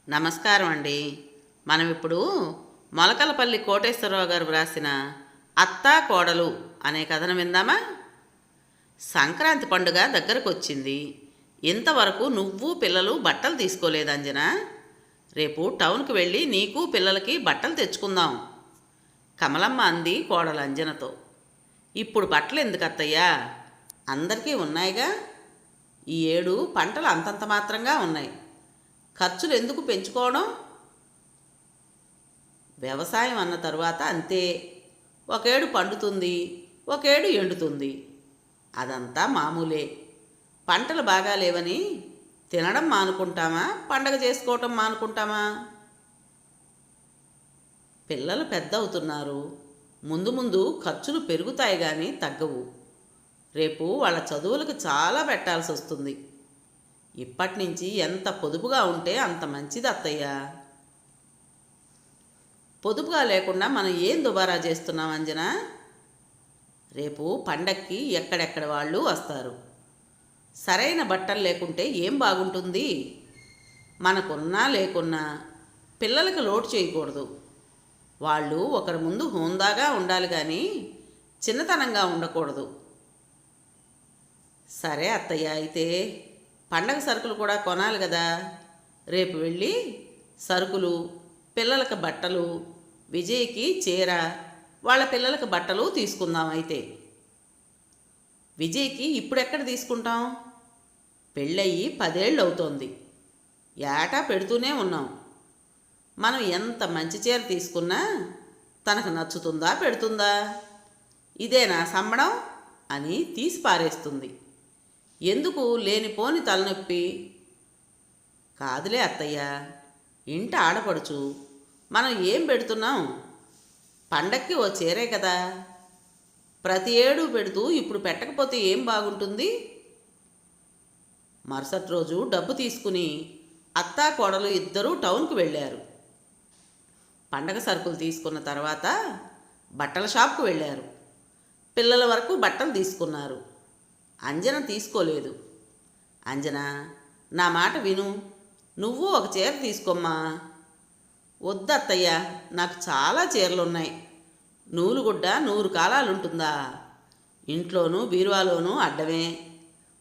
నమస్కారం అండి. మనం ఇప్పుడు మొలకలపల్లి కోటేశ్వరరావు గారు వ్రాసిన అత్తా కోడలు అనే కథను విందామా? సంక్రాంతి పండుగ దగ్గరకు వచ్చింది. ఇంతవరకు నువ్వు పిల్లలు బట్టలు తీసుకోలేదు అంజనా. రేపు టౌన్కి వెళ్ళి నీకు పిల్లలకి బట్టలు తెచ్చుకుందాం. కమలమ్మ అంది కోడలు అంజనతో. ఇప్పుడు బట్టలు ఎందుకు అత్తయ్యా? అందరికీ ఉన్నాయిగా. ఈ ఏడు పంటలు అంతంత మాత్రంగా ఉన్నాయి. ఖర్చులు ఎందుకు పెంచుకోవడం? వ్యవసాయం అన్న తరువాత అంతే. ఒకేడు పండుతుంది, ఒకేడు ఎండుతుంది. అదంతా మామూలే. పంటలు బాగా లేవని తినడం మానుకుంటామా, పండగ చేసుకోవటం మానుకుంటామా? పిల్లలు పెద్ద అవుతున్నారు. ముందు ముందు ఖర్చులు పెరుగుతాయి కానీ తగ్గవు. రేపు వాళ్ళ చదువులకు చాలా పెట్టాల్సి వస్తుంది. ఇప్పటి నుంచి ఎంత పొదుపుగా ఉంటే అంత మంచిది అత్తయ్య. పొదుపుగా లేకుండా మనం ఏం దుబారా చేస్తున్నాం అంజనా? రేపు పండక్కి ఎక్కడెక్కడ వాళ్ళు వస్తారు. సరైన బట్టలు లేకుంటే ఏం బాగుంటుంది? మనకున్నా లేకున్నా పిల్లలకు లోటు చేయకూడదు. వాళ్ళు ఒకరి ముందు హోందాగా ఉండాలి కానీ చిన్నతనంగా ఉండకూడదు. సరే అత్తయ్య, అయితే పండగ సరుకులు కూడా కొనాలి కదా. రేపు వెళ్ళి సరుకులు, పిల్లలకు బట్టలు, విజయ్కి చీర, వాళ్ళ పిల్లలకు బట్టలు తీసుకుందాం. అయితే విజయ్కి ఇప్పుడెక్కడ తీసుకుంటాం? పెళ్ళయి 10 ఏళ్ళు అవుతోంది. ఏటా పెడుతూనే ఉన్నాం. మనం ఎంత మంచి చీర తీసుకున్నా తనకు నచ్చుతుందా, పెడుతుందా? ఇదేనా సంబడం అని తీసి పారేస్తుంది. ఎందుకు లేనిపోని తలనొప్పి? కాదులే అత్తయ్య, ఇంట ఆడపడుచు. మనం ఏం పెడుతున్నాం? పండక్కి ఓ చీరే కదా. ప్రతి ఏడు పెడుతూ ఇప్పుడు పెట్టకపోతే ఏం బాగుంటుంది? మరుసటి రోజు డబ్బు తీసుకుని అత్తా కోడలు ఇద్దరూ టౌన్కి వెళ్ళారు. పండగ సరుకులు తీసుకున్న తర్వాత బట్టల షాప్కు వెళ్ళారు. పిల్లల వరకు బట్టలు తీసుకున్నారు. అంజన తీసుకోలేదు. అంజన, నా మాట విను. నువ్వు ఒక చీర తీసుకోమ్మా. వద్దత్తయ్య, నాకు చాలా చీరలున్నాయి. నూలుగుడ్డ 100 కాలాలుంటుందా? ఇంట్లోనూ బీరువాలోనూ అడ్డమే.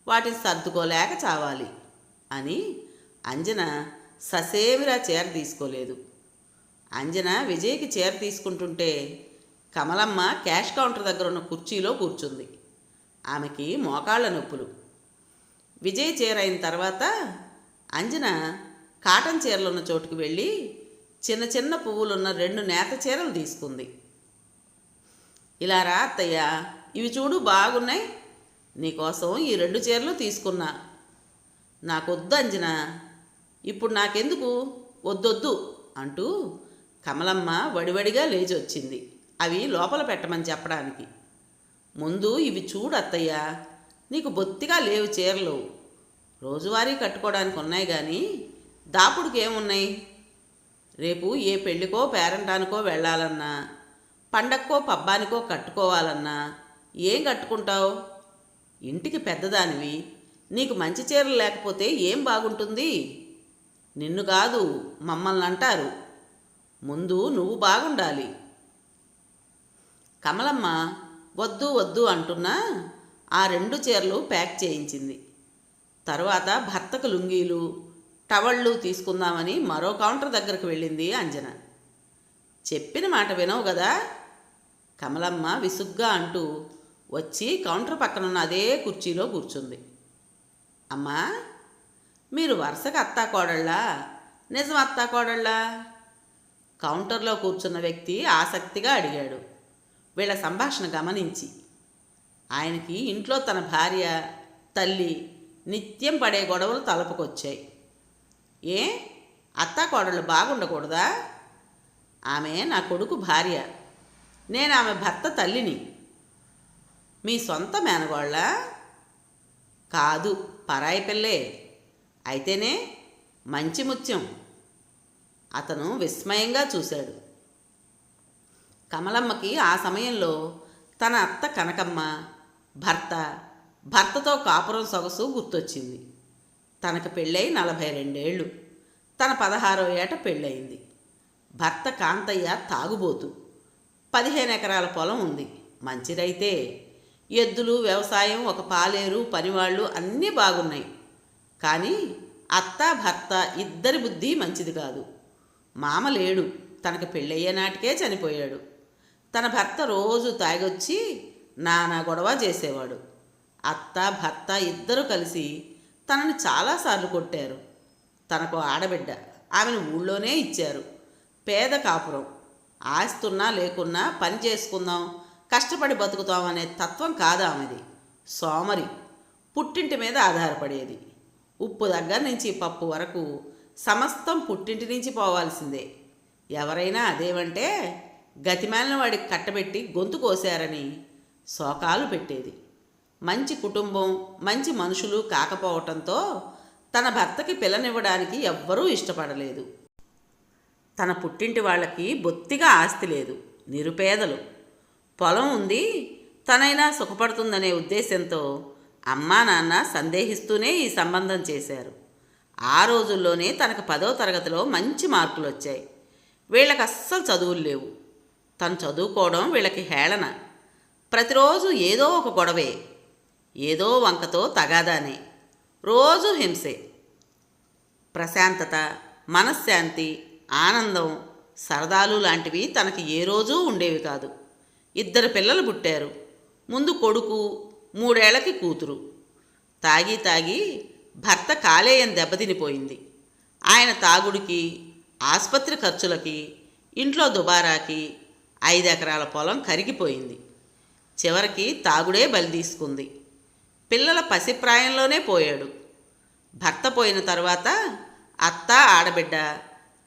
వాటిని సర్దుకోలేక చావాలి అని అంజన ససేమిరా చీర తీసుకోలేదు. అంజన విజయ్కి చీర తీసుకుంటుంటే కమలమ్మ క్యాష్ కౌంటర్ దగ్గర ఉన్న కుర్చీలో కూర్చుంది. ఆమెకి మోకాళ్ళ నొప్పులు. విజయ్ చీర అయిన తర్వాత అంజన కాటన్ చీరలున్న చోటుకు వెళ్ళి చిన్న చిన్న పువ్వులున్న 2 నేత చీరలు తీసుకుంది. ఇలా రా అత్తయ్య, ఇవి చూడు బాగున్నాయి. నీకోసం ఈ 2 చీరలు తీసుకున్నా. నాకొద్దు అంజన, ఇప్పుడు నాకెందుకు? వద్దొద్దు అంటూ కమలమ్మ వడివడిగా లేచి వచ్చింది అవి లోపల పెట్టమని చెప్పడానికి. ముందు ఇవి చూడు అత్తయ్య, నీకు బొత్తిగా లేవు చీరలు. రోజువారీ కట్టుకోవడానికి ఉన్నాయి కానీ దాపుడికి ఏమున్నాయి? రేపు ఏ పెళ్ళికో పేరంటానికో వెళ్ళాలన్నా, పండక్కో పబ్బానికో కట్టుకోవాలన్నా ఏం కట్టుకుంటావు? ఇంటికి పెద్దదానివి. నీకు మంచి చీరలు లేకపోతే ఏం బాగుంటుంది? నిన్ను కాదు, మమ్మల్ని అంటారు. ముందు నువ్వు బాగుండాలి. కమలమ్మ వద్దు వద్దు అంటున్నా ఆ 2 చీరలు ప్యాక్ చేయించింది. తరువాత భర్తకు లుంగీలు, టవళ్ళు తీసుకుందామని మరో కౌంటర్ దగ్గరకు వెళ్ళింది అంజన. చెప్పిన మాట వినవు కదా? కమలమ్మ విసుగ్గా అంటూ వచ్చి కౌంటర్ పక్కనున్న అదే కుర్చీలో కూర్చుంది. అమ్మా, మీరు వరుసగా అత్తా కోడళ్ళా? నిజం అత్తా కోడళ్ళా? కౌంటర్లో కూర్చున్న వ్యక్తి ఆసక్తిగా అడిగాడు, వీళ్ళ సంభాషణ గమనించి. ఆయనకి ఇంట్లో తన భార్య, తల్లి నిత్యం పడే గొడవలు తలపుకొచ్చాయి. ఏ అత్తా కోడళ్ళు బాగుండకూడదా? ఆమె నా కొడుకు భార్య, నేను ఆమె భర్త తల్లిని. మీ సొంత మేనగోళ్ళ? కాదు, పరాయి పిల్లే. అయితేనే మంచి ముత్యం. అతను విస్మయంగా చూశాడు. కమలమ్మకి ఆ సమయంలో తన అత్త కనకమ్మ, భర్తతో కాపురం సొగసు గుర్తొచ్చింది. తనకు పెళ్ళై 42 ఏళ్ళు. తన 16వ ఏట పెళ్ళయింది. భర్త కాంతయ్య తాగుబోతు. 15 ఎకరాల పొలం ఉంది. మంచి రైతే. ఎద్దులు, వ్యవసాయం, ఒక పాలేరు, పనివాళ్ళు అన్నీ బాగున్నాయి. కానీ అత్త భర్త ఇద్దరి బుద్ధి మంచిది కాదు. మామ లేడు, తనకు పెళ్ళయ్యే నాటికే చనిపోయాడు. తన భర్త రోజు తాగొచ్చి నానా గొడవ చేసేవాడు. అత్త భర్త ఇద్దరూ కలిసి తనని చాలాసార్లు కొట్టారు. తనకు ఆడబిడ్డ, ఆమెను ఊళ్ళోనే ఇచ్చారు. పేద కాపురం. ఆస్తున్నా లేకున్నా పని చేసుకుందాం, కష్టపడి బతుకుతాం అనే తత్వం కాదు ఆమెది. సోమరి. పుట్టింటి మీద ఆధారపడేది. ఉప్పు దగ్గర నుంచి పప్పు వరకు సమస్తం పుట్టింటి నుంచి పోవాల్సిందే. ఎవరైనా అదేమంటే గతిమాలిన వాడికి కట్టబెట్టి గొంతు కోశారని శోకాలు పెట్టేది. మంచి కుటుంబం, మంచి మనుషులు కాకపోవటంతో తన భర్తకి పిల్లనివ్వడానికి ఎవ్వరూ ఇష్టపడలేదు. తన పుట్టింటి వాళ్ళకి బొత్తిగా ఆస్తి లేదు, నిరుపేదలు. పొలం ఉంది, తనైనా సుఖపడుతుందనే ఉద్దేశంతో అమ్మా నాన్న సందేహిస్తూనే ఈ సంబంధం చేశారు. ఆ రోజుల్లోనే తనకు 10వ తరగతిలో మంచి మార్కులు వచ్చాయి. వీళ్ళకి అస్సలు చదువులు లేవు. తను చదువుకోవడం వీళ్ళకి హేళన. ప్రతిరోజు ఏదో ఒక గొడవే, ఏదో వంకతో తగాదానే, రోజు హింసే. ప్రశాంతత, మనశ్శాంతి, ఆనందం, సరదాలు లాంటివి తనకి ఏ రోజూ ఉండేవి కాదు. 2 పిల్లలు పుట్టారు. ముందు కొడుకు, 3 ఏళ్లకి కూతురు. తాగి తాగి భర్త కాలేయం దెబ్బతినిపోయింది. ఆయన తాగుడికి, ఆసుపత్రి ఖర్చులకి, ఇంట్లో దుబారాకి 5 ఎకరాల పొలం కరిగిపోయింది. చివరికి తాగుడే బలి తీసుకుంది. పిల్లల పసిప్రాయంలోనే పోయాడు. భర్త పోయిన తర్వాత అత్త ఆడబిడ్డ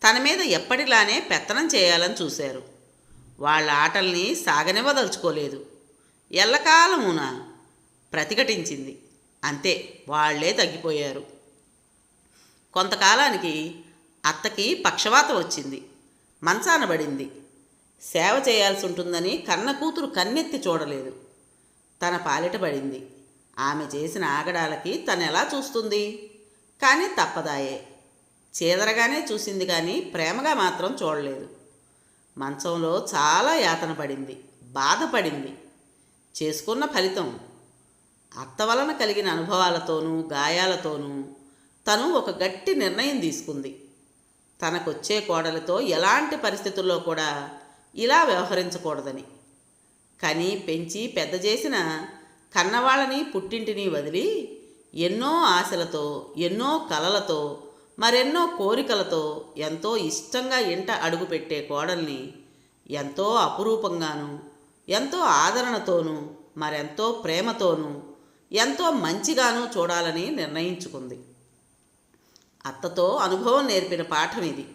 తన మీద ఎప్పటిలానే పెత్తనం చేయాలని చూశారు. వాళ్ళ ఆటల్ని సాగనివ్వదలుచుకోలేదు. ఎల్లకాలమున ప్రతిఘటించింది. అంతే, వాళ్లే తగ్గిపోయారు. కొంతకాలానికి అత్తకి పక్షవాతం వచ్చింది. మంచాన పడింది. సేవ చేయాల్సి ఉంటుందని కన్న కూతురు కన్నెత్తి చూడలేదు. తన పాలిట పడింది. ఆమె చేసిన ఆగడాలకి తను ఎలా చూస్తుంది? కానీ తప్పదాయే. చీదరగానే చూసింది కానీ ప్రేమగా మాత్రం చూడలేదు. మంచంలో చాలా యాతన పడింది, బాధపడింది. చేసుకున్న ఫలితం. అత్త వలన కలిగిన అనుభవాలతోనూ గాయాలతోనూ తను ఒక గట్టి నిర్ణయం తీసుకుంది. తనకొచ్చే కోడలితో ఎలాంటి పరిస్థితుల్లో కూడా ఇలా వ్యవహరించకూడదని. కని పెంచి పెద్ద చేసిన కన్నవాళ్ళని పుట్టింటిని వదిలి ఎన్నో ఆశలతో, ఎన్నో కలలతో, మరెన్నో కోరికలతో ఎంతో ఇష్టంగా ఇంట అడుగుపెట్టే కోడల్ని ఎంతో అపురూపంగాను, ఎంతో ఆదరణతోనూ, మరెంతో ప్రేమతోనూ, ఎంతో మంచిగానూ చూడాలని నిర్ణయించుకుంది. అత్తతో అనుభవం నేర్పిన పాఠం ఇది.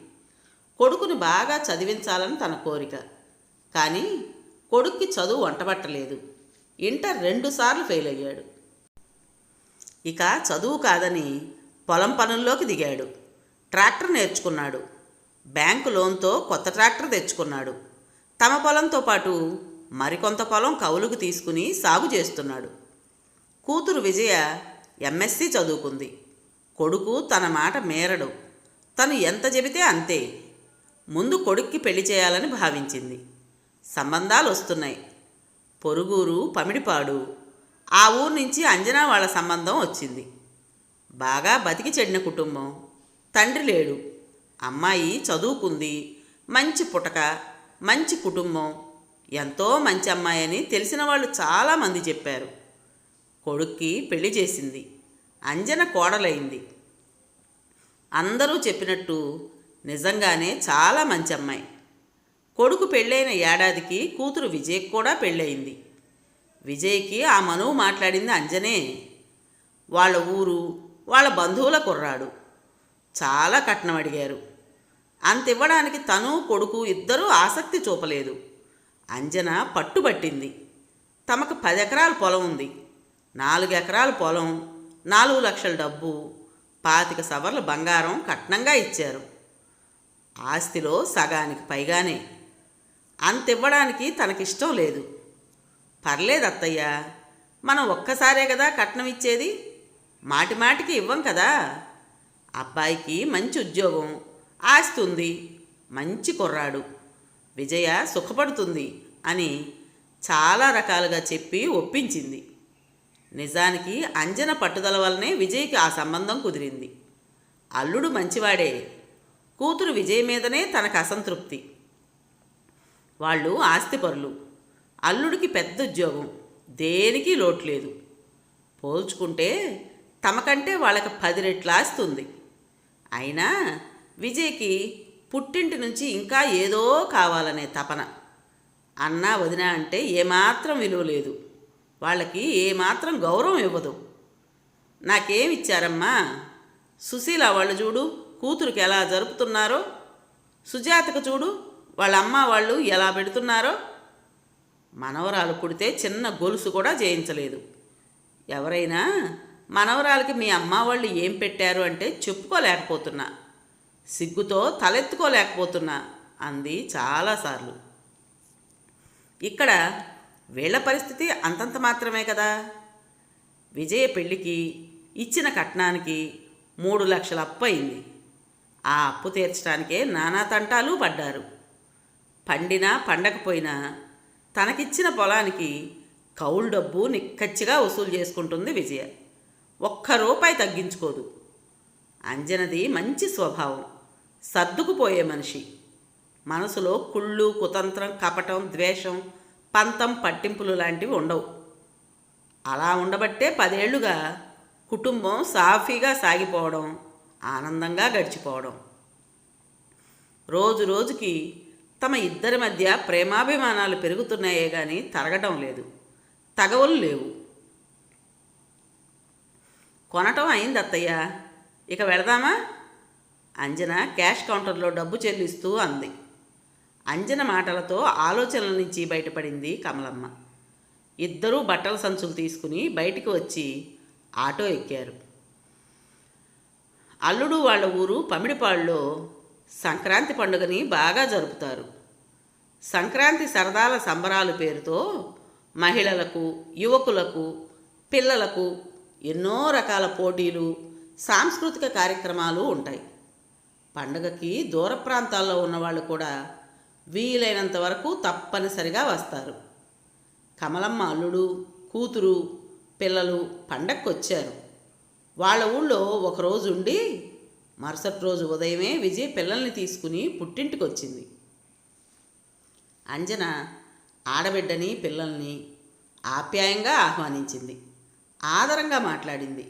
కొడుకుని బాగా చదివించాలని తన కోరిక. కానీ కొడుక్కి చదువు వంటబట్టలేదు. ఇంటర్ 2 సార్లు ఫెయిల్ అయ్యాడు. ఇక చదువు కాదని పొలం పనుల్లోకి దిగాడు. ట్రాక్టర్ నేర్చుకున్నాడు. బ్యాంకు లోన్తో కొత్త ట్రాక్టర్ తెచ్చుకున్నాడు. తమ పొలంతో పాటు మరికొంత పొలం కౌలుకు తీసుకుని సాగు చేస్తున్నాడు. కూతురు విజయ ఎంఎస్సి చదువుకుంది. కొడుకు తన మాట మేరడు. తను ఎంత చెబితే అంతే. ముందు కొడుక్కి పెళ్లి చేయాలని భావించింది. సంబంధాలు వస్తున్నాయి. పొరుగురు పమిడిపాడు. ఆ ఊరు నుంచి అంజనా వాళ్ళ సంబంధం వచ్చింది. బాగా బతికి చెడిన కుటుంబం. తండ్రి లేడు. అమ్మాయి చదువుకుంది. మంచి పుటక, మంచి కుటుంబం. ఎంతో మంచి అమ్మాయి అని తెలిసిన వాళ్ళు చాలామంది చెప్పారు. కొడుక్కి పెళ్లి చేసింది. అంజన కోడలైంది. అందరూ చెప్పినట్టు నిజంగానే చాలా మంచి అమ్మాయి. కొడుకు పెళ్ళైన ఏడాదికి కూతురు విజయ్కి కూడా పెళ్ళయింది. విజయ్కి ఆ మనువు మాట్లాడింది అంజనే. వాళ్ళ ఊరు, వాళ్ళ బంధువుల కుర్రాడు. చాలా కట్నం అడిగారు. అంతివ్వడానికి తను కొడుకు ఇద్దరూ ఆసక్తి చూపలేదు. అంజన పట్టుబట్టింది. తమకు 10 ఎకరాల పొలం ఉంది. 4 ఎకరాల పొలం, 4 లక్షల డబ్బు, 25 సవర్ల బంగారం కట్నంగా ఇచ్చారు. ఆస్తిలో సగానికి పైగానే. అంతివ్వడానికి తనకిష్టం లేదు. పర్లేదు అత్తయ్య, మనం ఒక్కసారే కదా కట్నం ఇచ్చేది, మాటిమాటికి ఇవ్వం కదా. అబ్బాయికి మంచి ఉద్యోగం, ఆస్తి ఉంది, మంచి కుర్రాడు, విజయ సుఖపడుతుంది అని చాలా రకాలుగా చెప్పి ఒప్పించింది. నిజానికి అంజన పట్టుదల వల్లనే విజయ్కి ఆ సంబంధం కుదిరింది. అల్లుడు మంచివాడే, కూతురు విజయ్ మీదనే తనకు అసంతృప్తి. వాళ్ళు ఆస్తిపరులు, అల్లుడికి పెద్ద ఉద్యోగం, దేనికి లోటు లేదు. పోల్చుకుంటే తమకంటే వాళ్ళకి 10 రెట్లు ఆస్తి ఉంది. అయినా విజయ్కి పుట్టింటి నుంచి ఇంకా ఏదో కావాలనే తపన. అన్న వదిన అంటే ఏమాత్రం విలువ లేదు, వాళ్ళకి ఏమాత్రం గౌరవం ఇవ్వదు. నాకేమిచ్చారమ్మా? సుశీల వాళ్ళు చూడు కూతురికి ఎలా జరుపుతున్నారో, సుజాతకు చూడు వాళ్ళ అమ్మ వాళ్ళు ఎలా పెడుతున్నారో. మనవరాలు పుడితే చిన్న గొలుసు కూడా చేయించలేదు. ఎవరైనా మనవరాలకి మీ అమ్మ వాళ్ళు ఏం పెట్టారు అంటే చెప్పుకోలేకపోతున్నా, సిగ్గుతో తలెత్తుకోలేకపోతున్నా అంది చాలాసార్లు. ఇక్కడ వీళ్ళ పరిస్థితి అంతంత మాత్రమే కదా. విజయ పెళ్ళికి ఇచ్చిన కట్నానికి 3 లక్షల అప్పు అయింది. ఆ అప్పు తీర్చడానికే నానా తంటాలు పడ్డారు. పండినా పండకపోయినా తనకిచ్చిన పొలానికి కౌలు డబ్బు నిక్కచ్చిగా వసూలు చేసుకుంటుంది విజయ. ₹1 తగ్గించుకోదు. అంజనది మంచి స్వభావం, సర్దుకుపోయే మనిషి. మనసులో కుళ్ళు, కుతంత్రం, కపటం, ద్వేషం, పంతం, పట్టింపులు లాంటివి ఉండవు. అలా ఉండబట్టే 10 ఏళ్లుగా కుటుంబం సాఫీగా సాగిపోవడం, ఆనందంగా గడిచిపోవడం. రోజు రోజుకి తమ ఇద్దరి మధ్య ప్రేమాభిమానాలు పెరుగుతున్నాయే కానీ తరగటం లేదు, తగవులు లేవు. కొనటం అయింది అత్తయ్య, ఇక వెళదామా? అంజన క్యాష్ కౌంటర్లో డబ్బు చెల్లిస్తూ అంది. అంజన మాటలతో ఆలోచనల నుంచి బయటపడింది కమలమ్మ. ఇద్దరూ బట్టల సంచులు తీసుకుని బయటికి వచ్చి ఆటో ఎక్కారు. అల్లుడు వాళ్ళ ఊరు పమిడిపాడులో సంక్రాంతి పండుగని బాగా జరుపుతారు. సంక్రాంతి సరదాల సంబరాలు పేరుతో మహిళలకు, యువకులకు, పిల్లలకు ఎన్నో రకాల పోటీలు, సాంస్కృతిక కార్యక్రమాలు ఉంటాయి. పండుగకి దూర ప్రాంతాల్లో ఉన్నవాళ్ళు కూడా వీలైనంత వరకు తప్పనిసరిగా వస్తారు. కమలమ్మ అల్లుడు, కూతురు, పిల్లలు పండగకు వచ్చారు. వాళ్ళ ఊళ్ళో ఒకరోజు ఉండి మరుసటి రోజు ఉదయమే విజయ్ పిల్లల్ని తీసుకుని పుట్టింటికి వచ్చింది. అంజన ఆడబిడ్డని, పిల్లల్ని ఆప్యాయంగా ఆహ్వానించింది, ఆదరంగా మాట్లాడింది.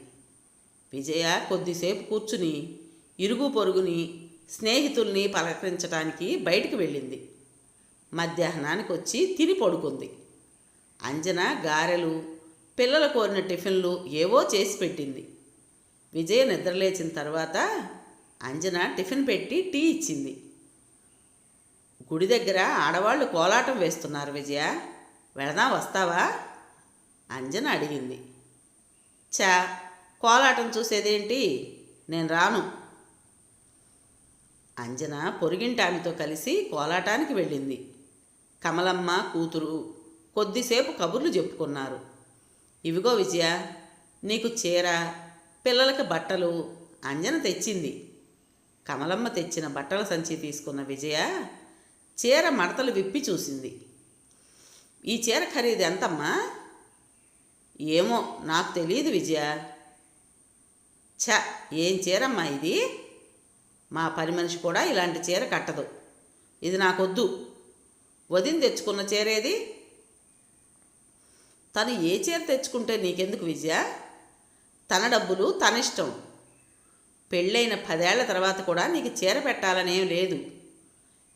విజయ కొద్దిసేపు కూర్చుని ఇరుగు పొరుగుని, స్నేహితుల్ని పలకరించడానికి బయటికి వెళ్ళింది. మధ్యాహ్నానికి వచ్చి తిని పడుకుంది. అంజన గారెలు, పిల్లలు కోరిన టిఫిన్లు ఏవో చేసి పెట్టింది. విజయ నిద్రలేచిన తర్వాత అంజన టిఫిన్ పెట్టి టీ ఇచ్చింది. గుడి దగ్గర ఆడవాళ్ళు కోలాటం వేస్తున్నారు విజయ, వెళదాం వస్తావా? అంజన అడిగింది. చా, కోలాటం చూసేదేంటి, నేను రాను. అంజన పొరుగింటి ఆమెతో కలిసి కోలాటానికి వెళ్ళింది. కమలమ్మ, కూతురు కొద్దిసేపు కబుర్లు చెప్పుకున్నారు. ఇవిగో విజయ, నీకు చీర, పిల్లలకి బట్టలు అంజన తెచ్చింది. కమలమ్మ తెచ్చిన బట్టల సంచి తీసుకున్న విజయ చీర మడతలు విప్పి చూసింది. ఈ చీర ఖరీదు ఎంతమ్మా? ఏమో నాకు తెలియదు విజయ. ఛ, ఏం చీరమ్మా ఇది? మా పని మనిషి కూడా ఇలాంటి చీర కట్టదు. ఇది నాకొద్దు. వదిన తెచ్చుకున్న చీరేది? తను ఏ చీర తెచ్చుకుంటే నీకెందుకు విజయ? తన డబ్బులు తన ఇష్టం. పెళ్ళైన 10 ఏళ్ల తర్వాత కూడా నీకు చీర పెట్టాలనేం లేదు.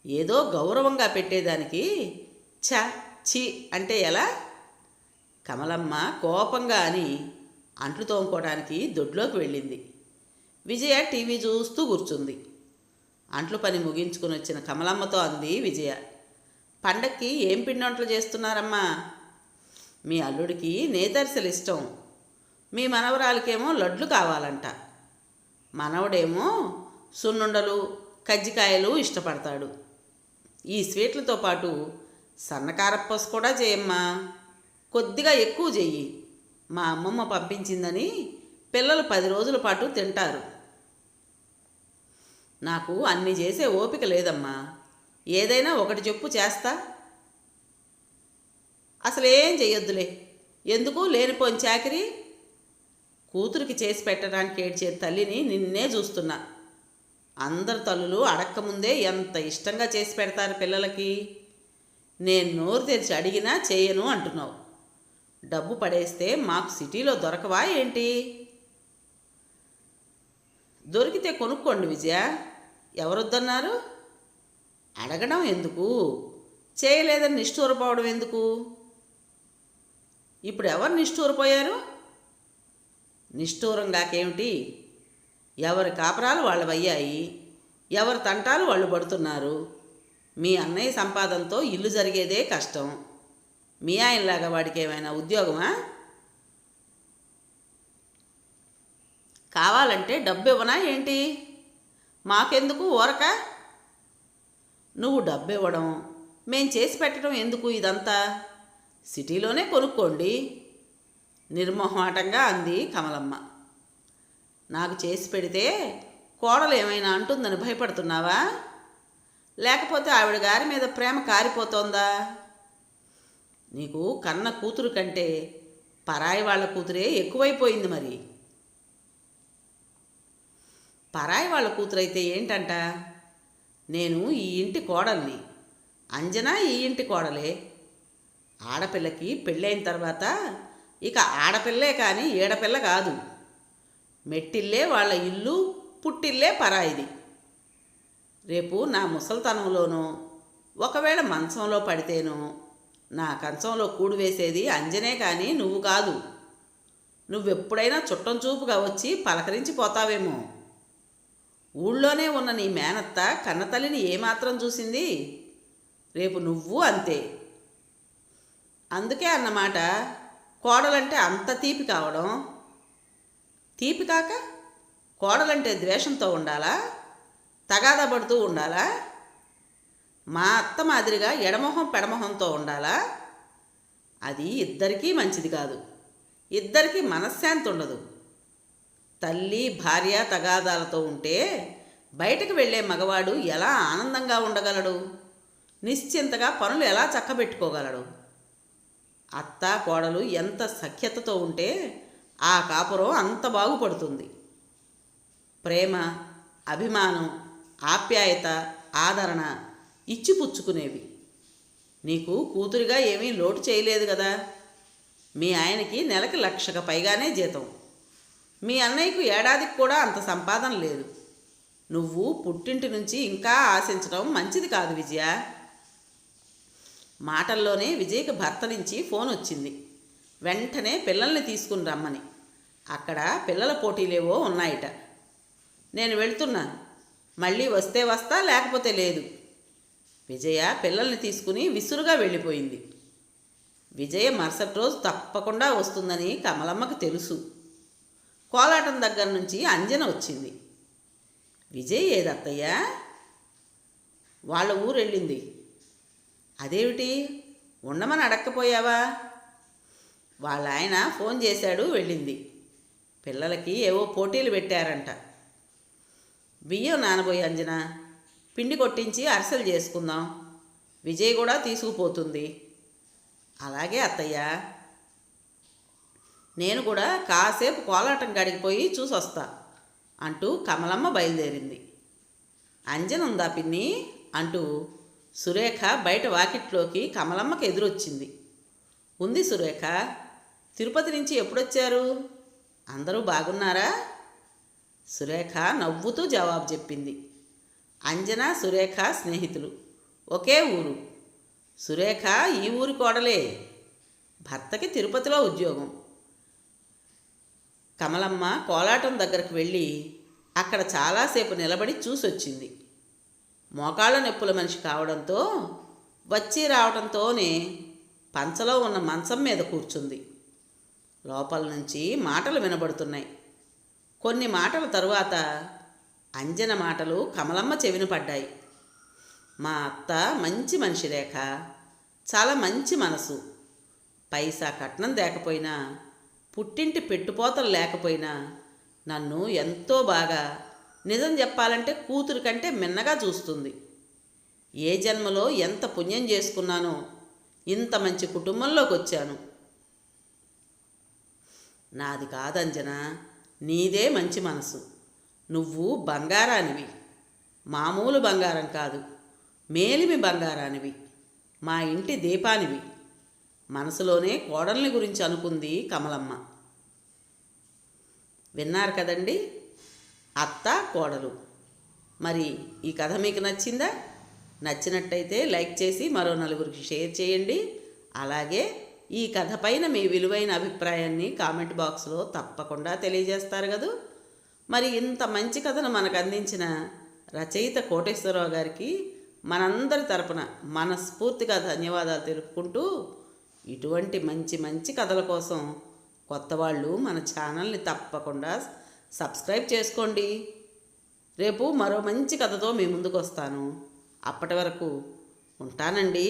ఏదో గౌరవంగా పెట్టేదానికి ఛ, ఛీ అంటే ఎలా? కమలమ్మ కోపంగా అని అంట్లు తోముకోవడానికి దొడ్లోకి వెళ్ళింది. విజయ టీవీ చూస్తూ కూర్చుంది. అంట్లు పని ముగించుకుని వచ్చిన కమలమ్మతో అంది విజయ. పండక్కి ఏం పిండి వంటలు చేస్తున్నారమ్మా? మీ అల్లుడికి నేతరిసెలు ఇష్టం, మీ మనవరాలకేమో లడ్లు కావాలంట. మనవడేమో సున్నుండలు, కజ్జికాయలు ఇష్టపడతాడు. ఈ స్వీట్లతో పాటు సన్నకారప్పస్ కూడా చేయమ్మా, కొద్దిగా ఎక్కువ చెయ్యి. మా అమ్మమ్మ పంపించిందని పిల్లలు 10 రోజుల పాటు తింటారు. నాకు అన్ని చేసే ఓపిక లేదమ్మా. ఏదైనా ఒకటి చెప్పు చేస్తా. అసలేం చెయ్యొద్దులే. ఎందుకు లేనిపోని చాకిరి? కూతురికి చేసి పెట్టడానికి ఏడ్చే తల్లిని నిన్నే చూస్తున్నా. అందరు తల్లులు అడక్కముందే ఎంత ఇష్టంగా చేసి పెడతారు పిల్లలకి. నేను నోరు తెరిచి అడిగినా చేయను అంటున్నావు. డబ్బు పడేస్తే మాకు సిటీలో దొరకవా ఏంటి? దొరికితే కొనుక్కోండి విజయ. ఎవరొద్దన్నారు? అడగడం ఎందుకు? చేయలేదని నిష్ఠూరపోవడం ఎందుకు? ఇప్పుడు ఎవరు నిష్ఠూరపోయారు? నిష్ఠూరంగాకేమిటి? ఎవరి కాపురాలు వాళ్ళవయ్యాయి, ఎవరి తంటాలు వాళ్ళు పడుతున్నారు. మీ అన్నయ్య సంపాదనతో ఇల్లు జరిగేదే కష్టం. మీ ఆయనలాగా వాడికి ఏమైనా ఉద్యోగమా? కావాలంటే డబ్బు ఇవ్వనా ఏంటి? మాకెందుకు ఊరక? నువ్వు డబ్బు ఇవ్వడం, మేం చేసి పెట్టడం ఎందుకు ఇదంతా? సిటీలోనే కొనుక్కోండి నిర్మోహమాటంగా అంది కమలమ్మ. నాకు చేసి పెడితే కోడలు ఏమైనా అంటుందని భయపడుతున్నావా? లేకపోతే ఆవిడ గారి మీద ప్రేమ కారిపోతోందా? నీకు కన్న కూతురు కంటే పరాయి వాళ్ళ కూతురే ఎక్కువైపోయింది. మరి పరాయి వాళ్ళ కూతురైతే ఏంటంట? నేను ఈ ఇంటి కోడల్ని, అంజన ఈ ఇంటి కోడలే. ఆడపిల్లకి పెళ్ళైన తర్వాత ఇక ఆడపిల్లే కానీ ఏడపిల్ల కాదు. మెట్టిల్లే వాళ్ళ ఇల్లు, పుట్టిల్లే పరాయిది. రేపు నా ముసలితనంలోనో ఒకవేళ మంచంలో పడితేనో నా కంచంలో కూడు వేసేది అంజనే కానీ నువ్వు కాదు. నువ్వెప్పుడైనా చుట్టం చూపుగా వచ్చి పలకరించిపోతావేమో. ఊళ్ళోనే ఉన్న నీ మేనత్త కన్నతల్లిని ఏమాత్రం చూసింది? రేపు నువ్వు అంతే. అందుకే అన్నమాట కోడలంటే అంత తీపి కావడం. తీపి కాక కోడలంటే ద్వేషంతో ఉండాలా? తగాదా పడుతూ ఉండాలా? మా అత్త మాదిరిగా ఎడమొహం పెడమొహంతో ఉండాలా? అది ఇద్దరికీ మంచిది కాదు. ఇద్దరికీ మనశ్శాంతి ఉండదు. తల్లి భార్య తగాదాలతో ఉంటే బయటకు వెళ్ళే మగవాడు ఎలా ఆనందంగా ఉండగలడు? నిశ్చింతగా పనులు ఎలా చక్కబెట్టుకోగలడు? అత్త కోడలు ఎంత సఖ్యతతో ఉంటే ఆ కాపురం అంత బాగుపడుతుంది. ప్రేమ, అభిమానం, ఆప్యాయత, ఆదరణ ఇచ్చిపుచ్చుకునేవి. నీకు కూతురిగా ఏమీ లోటు చేయలేదు కదా. మీ ఆయనకి నెలకి 1,00,000కి పైగానే జీతం. మీ అన్నయ్యకు ఏడాదికి కూడా అంత సంపాదన లేదు. నువ్వు పుట్టింటి నుంచి ఇంకా ఆశించడం మంచిది కాదు విజయ. మాటల్లోనే విజయ్కి భర్త నుంచి ఫోన్ వచ్చింది. వెంటనే పిల్లల్ని తీసుకుని రమ్మని. అక్కడ పిల్లల పోటీలేవో ఉన్నాయిట. నేను వెళ్తున్నా, మళ్ళీ వస్తే వస్తా లేకపోతే లేదు. విజయ పిల్లల్ని తీసుకుని విసురుగా వెళ్ళిపోయింది. విజయ మరుసటి రోజు తప్పకుండా వస్తుందని కమలమ్మకు తెలుసు. కోలాటం దగ్గర నుంచి అంజన వచ్చింది. విజయ్ ఏదత్తయ్యా? వాళ్ళ ఊరు వెళ్ళింది. అదేమిటి, ఉండమని అడక్కపోయావా? వాళ్ళ ఆయన ఫోన్ చేశాడు, వెళ్ళింది. పిల్లలకి ఏవో పోటీలు పెట్టారంట. బియ్యం నానబోయి అంజన, పిండి కొట్టించి అరిసెలు చేసుకుందాం. విజయ్ కూడా తీసుకుపోతుంది. అలాగే అత్తయ్య. నేను కూడా కాసేపు కోలాటం గడికి పోయి చూసొస్తా అంటూ కమలమ్మ బయలుదేరింది. అంజన ఉందా పిన్ని అంటూ సురేఖ బయట వాకిట్లోకి కమలమ్మకి ఎదురొచ్చింది. ఉంది సురేఖ. తిరుపతి నుంచి ఎప్పుడొచ్చారు? అందరూ బాగున్నారా? సురేఖ నవ్వుతూ జవాబు చెప్పింది. అంజన సురేఖ స్నేహితులు, ఒకే ఊరు. సురేఖ ఈ ఊరి కోడలే. భర్తకి తిరుపతిలో ఉద్యోగం. కమలమ్మ కోలాటం దగ్గరకు వెళ్ళి అక్కడ చాలాసేపు నిలబడి చూసొచ్చింది. మోకాళ్ళ నొప్పుల మనిషి కావడంతో వచ్చి రావడంతోనే పంచలో ఉన్న మంచం మీద కూర్చుంది. లోపల నుంచి మాటలు వినబడుతున్నాయి. కొన్ని మాటల తరువాత అంజన మాటలు కమలమ్మ చెవిన పడ్డాయి. మా అత్త మంచి మనిషి రేఖ, చాలా మంచి మనసు. పైసా కట్నం లేకపోయినా, పుట్టింటి పెట్టుపోతలు లేకపోయినా నన్ను ఎంతో బాగా నిజం చెప్పాలంటే కూతురు కంటే మిన్నగా చూస్తుంది. ఏ జన్మలో ఎంత పుణ్యం చేసుకున్నానో ఇంత మంచి కుటుంబంలోకి వచ్చాను. నాది కాదంజనా, నీదే మంచి మనసు. నువ్వు బంగారానివి, మామూలు బంగారం కాదు, మేలిమి బంగారానివి, మా ఇంటి దీపానివి. మనసులోనే కోడల్ని గురించి అనుకుంది కమలమ్మ. విన్నారు కదండి, అత్త కోడలు. మరి ఈ కథ మీకు నచ్చిందా? నచ్చినట్టయితే లైక్ చేసి మరో నలుగురికి షేర్ చేయండి. అలాగే ఈ కథ పైన మీ విలువైన అభిప్రాయాన్ని కామెంట్ బాక్స్లో తప్పకుండా తెలియజేస్తారు కదూ. మరి ఇంత మంచి కథను మనకు అందించిన రచయిత కోటేశ్వరరావు గారికి మనందరి తరపున మనస్ఫూర్తిగా ధన్యవాదాలు తెలుపుకుంటూ, ఇటువంటి మంచి మంచి కథల కోసం కొత్త వాళ్ళు మన ఛానల్ని తప్పకుండా సబ్స్క్రైబ్ చేసుకోండి. రేపు మరో మంచి కథతో మీ ముందుకు వస్తాను. అప్పటి వరకు ఉంటానండి.